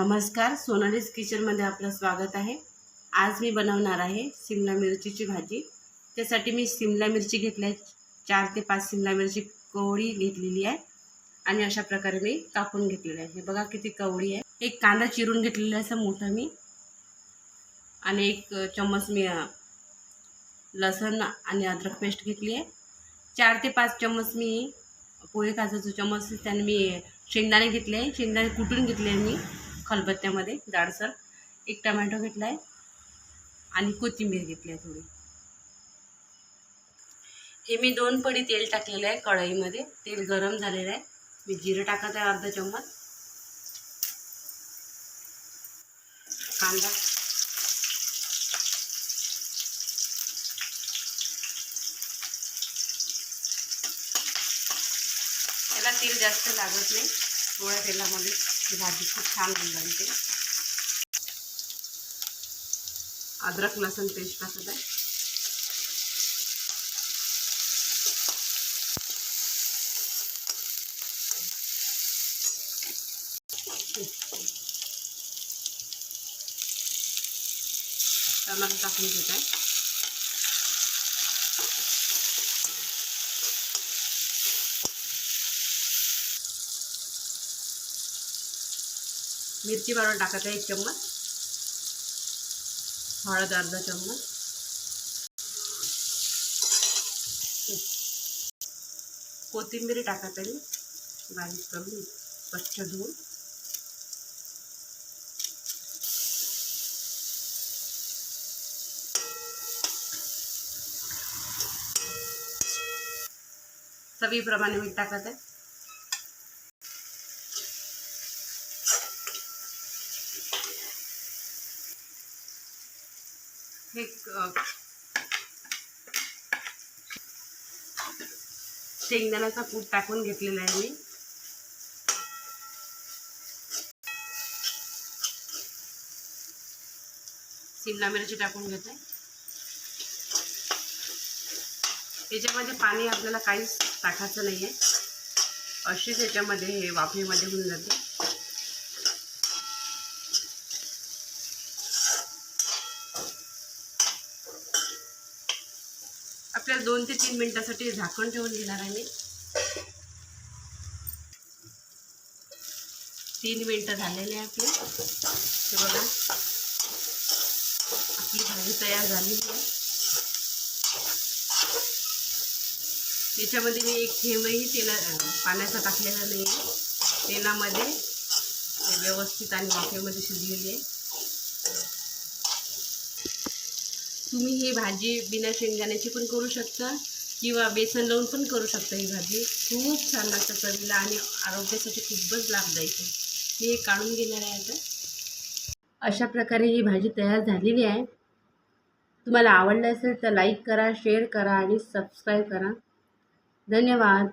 नमस्कार, सोनालीज किचनमध्ये आपलं स्वागत आहे। आज मी बनवणार आहे शिमला मिरचीची भाजी। त्यासाठी मी शिमला मिरची घेतली आहे, 4 ते 5 शिमला मिरची कवळी घेतलेली आहे आणि अशा प्रकारे मी कापून घेतलेली आहे। हे बघा किती कवळी आहे। एक कांदा चिरून घेतलेला आहे मोठा मी, आणि 1 चम्मच मी लसूण आणि अद्रक पेस्ट घेतली आहे। 4 ते 5 चम्मच मी पोहे काचाचा चम्मच त्याने मी शेंगदाणे घेतले आहे, शेंगदाणे कुटून घेतले आहे मी खलबत्त्यामध्ये जाडसर। 1 टोमॅटो घेतला आहे आणि कोथिंबीर घेतली आहे थोडी। हे मी 2 पडी तेल टाकलेले आहे कढईमध्ये। तेल गरम झालेलं आहे। मी जिरे टाकत आहे अर्धा चम्मच, कांदा, याला तेल जास्त लागत नाही, थोड्या तेलामध्ये भाजी खूप छान होऊन जाते। अद्रक लसूण पेस्ट टाकत आहे, टमाटर टाकून घेत आहे। मिरची पावडर टाकत आहे 1 चम्मच, हळद अर्धा चम्मच, कोथिंबीर टाकत आहे बारीक करून स्वच्छ धुवून, चवीप्रमाणे मीठ टाकत आहे। हे शेंगदाण्याचा कूट टाकून घेतलेला आहे मी। शिमला मिरची टाकून घेते। याच्यामध्ये पाणी आपल्याला काहीच टाकायचं नाही आहे, अशीच याच्यामध्ये हे वाफेमध्ये होऊन जाते। आपल्याला 2 ते 3 मिनिटासाठी झाकण ठेवून घेणार आहे मी। 3 मिनिटं झालेले आहे आपले। हे बघा आपली भाजी तयार झालेली आहे। याच्यामध्ये मी 1 थेंबही पाण्याचा टाकलेला नाही आहे। तेलामध्ये व्यवस्थित आणि वाफेमध्ये शिजलेली आहे। तुम्ही ही भाजी बिना शेंगदाण्याची पण करू शकता किंवा बेसन लावून पण करू शकता। ही भाजी खूप छान लागते चवीला आणि आरोग्यासाठी खूपच लाभदायक आहे। मी हे काढून घेणार आहे आता। अशा प्रकारे ही भाजी तयार झालेली आहे। तुम्हाला आवडलं असेल तर लाईक करा, शेअर करा आणि सबस्क्राईब करा। धन्यवाद।